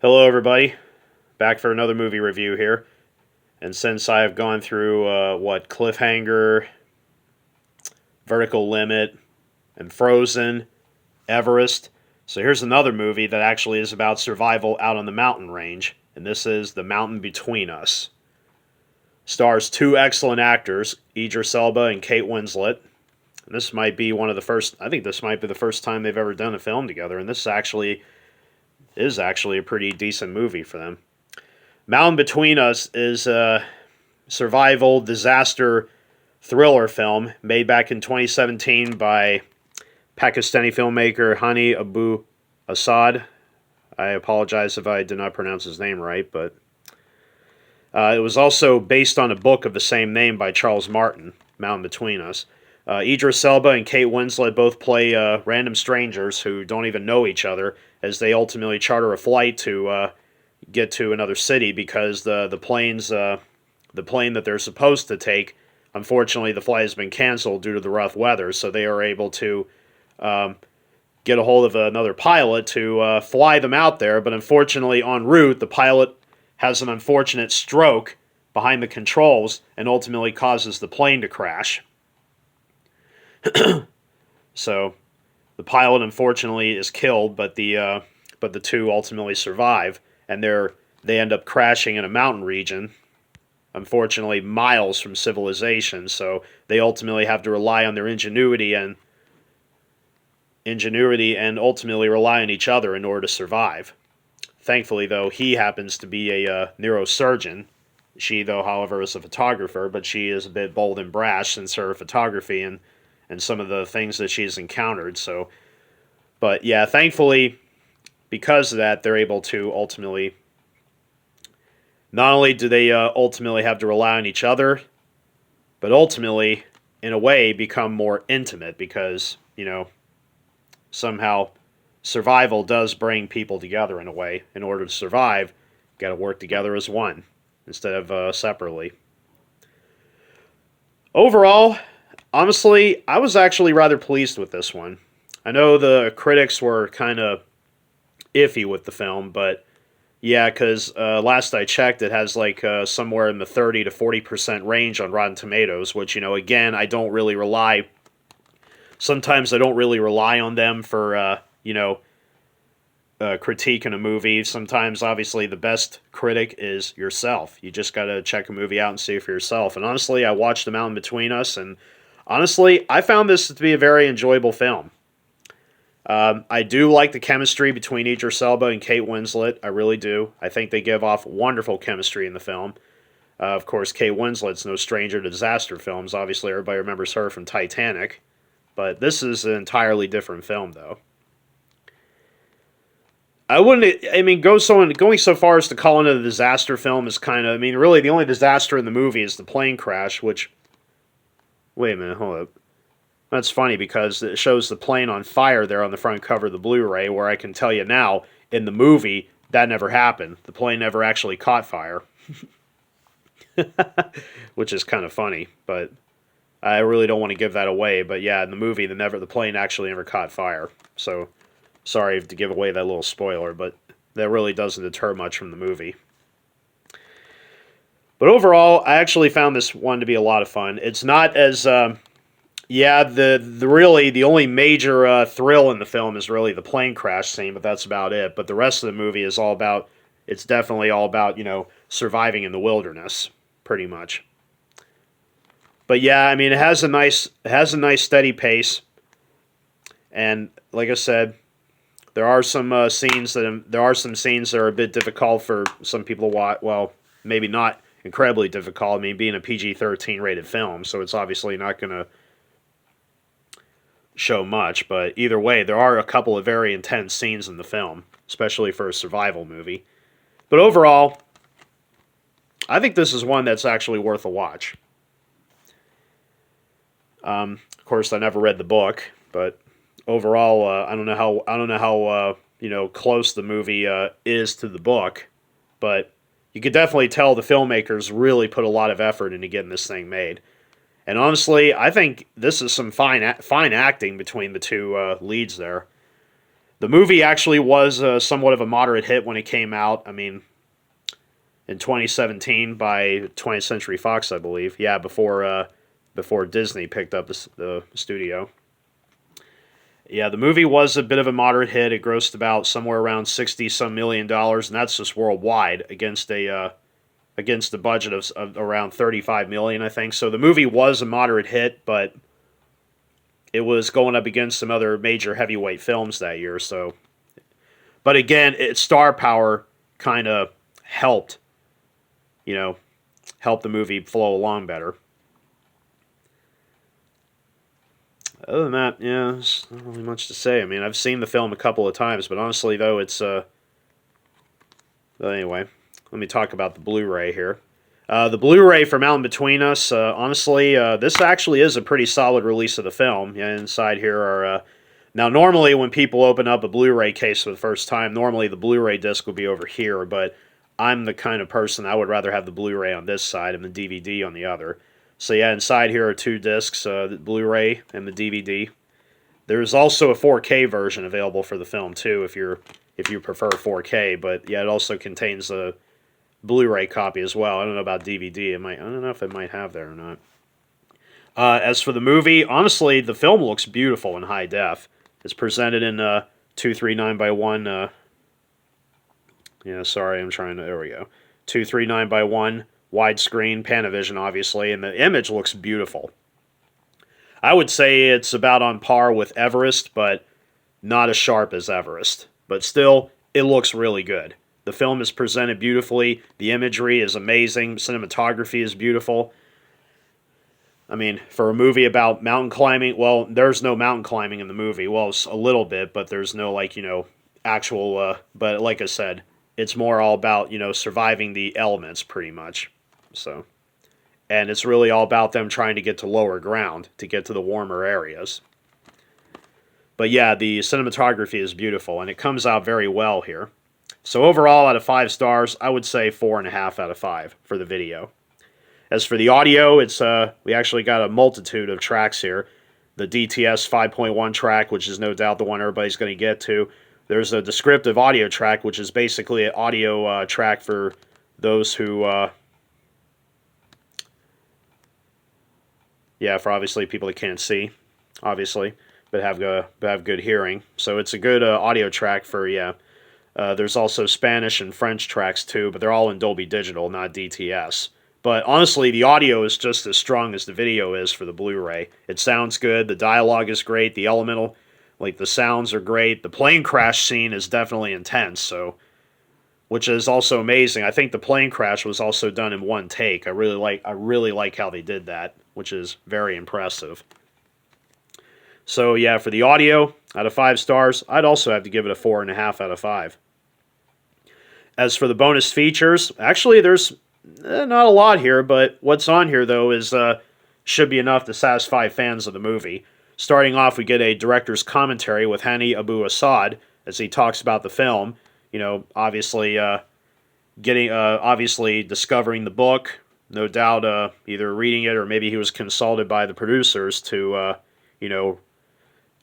Hello, everybody. Back for another movie review here. And since I have gone through Cliffhanger, Vertical Limit, and Frozen, Everest, so here's another movie that actually is about survival out on the mountain range, and this is The Mountain Between Us. Stars two excellent actors, Idris Elba and Kate Winslet. And this might be one of the first. I think this might be the first time they've ever done a film together, and this is actually a pretty decent movie for them. Mountain Between Us is a survival disaster thriller film made back in 2017 by Pakistani filmmaker Hani Abu Assad. I apologize if I did not pronounce his name right, but it was also based on a book of the same name by Charles Martin, Mountain Between Us. Idris Elba and Kate Winslet both play random strangers who don't even know each other as they ultimately charter a flight to get to another city because the plane that they're supposed to take, unfortunately, the flight has been canceled due to the rough weather. So they are able to get a hold of another pilot to fly them out there. But unfortunately, en route, the pilot has an unfortunate stroke behind the controls and ultimately causes the plane to crash. So the pilot unfortunately is killed, but the two ultimately survive, and they end up crashing in a mountain region, unfortunately miles from civilization. So they ultimately have to rely on their ingenuity and ultimately rely on each other in order to survive. Thankfully, though, he happens to be a neurosurgeon. She, though, however, is a photographer, but she is a bit bold and brash since her photography and some of the things that she's encountered. So, but yeah, thankfully, because of that, they're able to ultimately, not only do they ultimately have to rely on each other, but ultimately, in a way, become more intimate because, somehow survival does bring people together in a way. In order to survive, you got to work together as one instead of separately. Overall, honestly, I was actually rather pleased with this one. I know the critics were kind of iffy with the film, but yeah, because last I checked, it has somewhere in the 30 to 40% range on Rotten Tomatoes, which, again, I don't really rely. Sometimes I don't really rely on them for, critique in a movie. Sometimes, obviously, the best critic is yourself. You just got to check a movie out and see it for yourself. And honestly, I watched The Mountain Between Us, and honestly, I found this to be a very enjoyable film. I do like the chemistry between Idris Elba and Kate Winslet. I really do. I think they give off wonderful chemistry in the film. Of course, Kate Winslet's no stranger to disaster films. Obviously, everybody remembers her from Titanic. But this is an entirely different film, though. I wouldn't. I mean, going so far as to call it a disaster film is kind of. I mean, really, the only disaster in the movie is the plane crash. Which, wait a minute, hold up. That's funny because it shows the plane on fire there on the front cover of the Blu-ray. Where I can tell you now, in the movie, that never happened. The plane never actually caught fire, which is kind of funny. But I really don't want to give that away. But yeah, in the movie, the plane actually never caught fire. So. Sorry to give away that little spoiler, but that really doesn't deter much from the movie. But overall, I actually found this one to be a lot of fun. It's not as, the only major thrill in the film is really the plane crash scene, but that's about it. But the rest of the movie is it's definitely all about, surviving in the wilderness, pretty much. But yeah, I mean, it has a nice steady pace, and like I said. There are some scenes that are a bit difficult for some people to watch. Well, maybe not incredibly difficult. I mean, being a PG-13 rated film, so it's obviously not going to show much. But either way, there are a couple of very intense scenes in the film, especially for a survival movie. But overall, I think this is one that's actually worth a watch. Of course, I never read the book, but. Overall, I don't know how close the movie is to the book, but you could definitely tell the filmmakers really put a lot of effort into getting this thing made. And honestly, I think this is some fine acting between the two leads there. The movie actually was somewhat of a moderate hit when it came out. I mean, in 2017 by 20th Century Fox, I believe. Yeah, before Disney picked up the studio. Yeah, the movie was a bit of a moderate hit. It grossed about somewhere around $60 some million, and that's just worldwide against a budget of around 35 million, I think. So the movie was a moderate hit, but it was going up against some other major heavyweight films that year. So, but again, its star power kind of helped, you know, help the movie flow along better. Other than that, yeah, there's not really much to say. I mean, I've seen the film a couple of times, but honestly, though, it's But anyway, let me talk about the Blu-ray here. The Blu-ray for Mountain Between Us, honestly, this actually is a pretty solid release of the film. Yeah, inside here are now normally when people open up a Blu-ray case for the first time, normally the Blu-ray disc will be over here, but I'm the kind of person I would rather have the Blu-ray on this side and the DVD on the other. So yeah, inside here are two discs, the Blu-ray and the DVD. There's also a 4K version available for the film too, if you prefer 4K. But yeah, it also contains a Blu-ray copy as well. I don't know about DVD. I don't know if it might have there or not. As for the movie, honestly, the film looks beautiful in high def. It's presented in 239 by 1. Yeah, sorry, I'm trying to. There we go. 239 by 1 widescreen, Panavision, obviously, and the image looks beautiful. I would say it's about on par with Everest, but not as sharp as Everest. But still, it looks really good. The film is presented beautifully. The imagery is amazing. Cinematography is beautiful. I mean, for a movie about mountain climbing, well, there's no mountain climbing in the movie. Well, it's a little bit, but there's no, actual, but like I said, it's more all about, surviving the elements pretty much. So, and it's really all about them trying to get to lower ground, to get to the warmer areas. But yeah, the cinematography is beautiful, and it comes out very well here. So overall, out of 5 stars, I would say 4.5 out of 5 for the video. As for the audio, it's we actually got a multitude of tracks here. The DTS 5.1 track, which is no doubt the one everybody's going to get to. There's a descriptive audio track, which is basically an audio track for those who, for obviously people that can't see, obviously, but have good hearing. So it's a good audio track for, there's also Spanish and French tracks too, but they're all in Dolby Digital, not DTS. But honestly, the audio is just as strong as the video is for the Blu-ray. It sounds good, the dialogue is great, the elemental, the sounds are great. The plane crash scene is definitely intense, which is also amazing. I think the plane crash was also done in one take. I really like how they did that, which is very impressive. So yeah, for the audio, out of 5 stars, I'd also have to give it a 4.5 out of 5. As for the bonus features, actually there's not a lot here, but what's on here though is should be enough to satisfy fans of the movie. Starting off, we get a director's commentary with Hani Abu Assad as he talks about the film. Obviously obviously discovering the book, no doubt either reading it or maybe he was consulted by the producers to,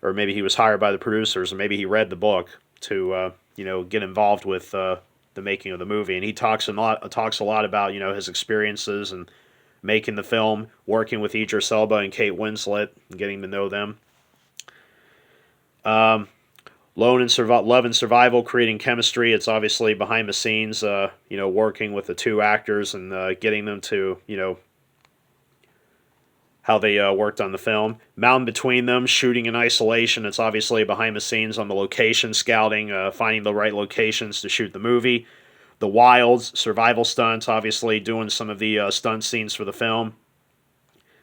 or maybe he was hired by the producers, or maybe he read the book to, get involved with the making of the movie. And he talks a lot about, his experiences and making the film, working with Idris Elba and Kate Winslet, and getting to know them. Love and survival, creating chemistry. It's obviously behind the scenes, working with the two actors and getting them to, how they worked on the film. Mountain Between Them, shooting in isolation. It's obviously behind the scenes on the location, scouting, finding the right locations to shoot the movie. The Wilds, survival stunts, obviously doing some of the stunt scenes for the film.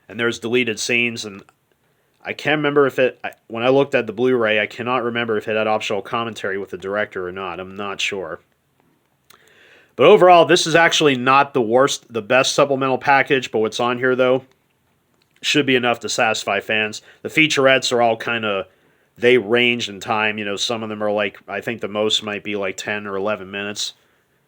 And there's deleted scenes, and I can't remember when I looked at the Blu-ray, I cannot remember if it had optional commentary with the director or not. I'm not sure. But overall, this is actually not the best supplemental package, but what's on here, though, should be enough to satisfy fans. The featurettes are all they range in time. Some of them are I think the most might be 10 or 11 minutes.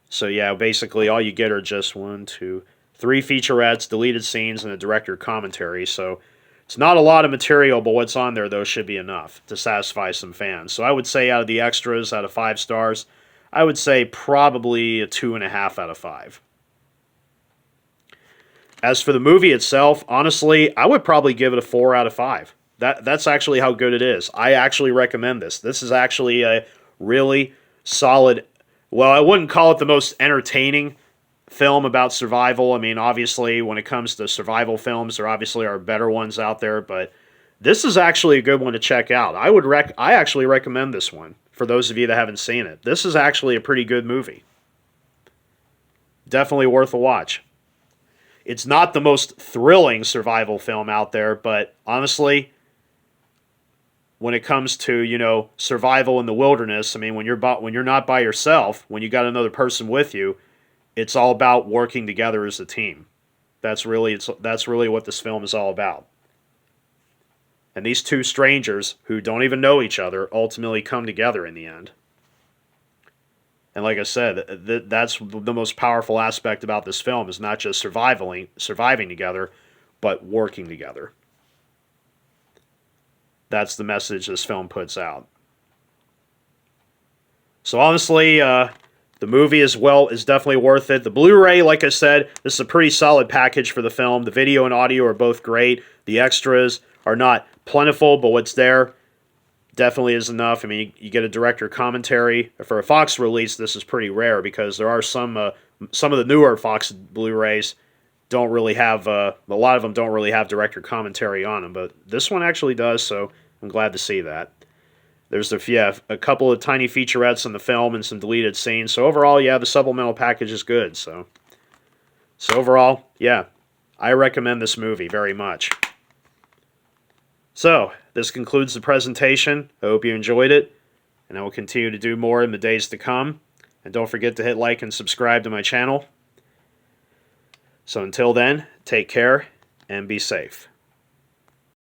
So yeah, basically all you get are just 1, 2, 3 featurettes, deleted scenes, and a director commentary. So It's not a lot of material, but what's on there, though, should be enough to satisfy some fans. So I would say out of the extras, out of 5 stars, I would say probably a 2.5 out of 5. As for the movie itself, honestly, I would probably give it a 4 out of 5. That's actually how good it is. I actually recommend this. This is actually a really solid, well, I wouldn't call it the most entertaining film about survival. I mean, obviously, when it comes to survival films, there obviously are better ones out there, but this is actually a good one to check out. I actually recommend this one for those of you that haven't seen it. This is actually a pretty good movie. Definitely worth a watch. It's not the most thrilling survival film out there, but honestly, when it comes to, survival in the wilderness, I mean, when you're not by yourself, when you got another person with you, it's all about working together as a team. That's really what this film is all about. And these two strangers who don't even know each other ultimately come together in the end. And like I said, that's the most powerful aspect about this film, is not just surviving together, but working together. That's the message this film puts out. So honestly, the movie is definitely worth it. The Blu-ray, like I said, this is a pretty solid package for the film. The video and audio are both great. The extras are not plentiful, but what's there definitely is enough. I mean, you get a director commentary. For a Fox release, this is pretty rare because there are some of the newer Fox Blu-rays don't really have, a lot of them don't really have director commentary on them, but this one actually does, so I'm glad to see that. There's a couple of tiny featurettes in the film and some deleted scenes. So overall, yeah, the supplemental package is good. So overall, yeah, I recommend this movie very much. So this concludes the presentation. I hope you enjoyed it, and I will continue to do more in the days to come. And don't forget to hit like and subscribe to my channel. So until then, take care and be safe.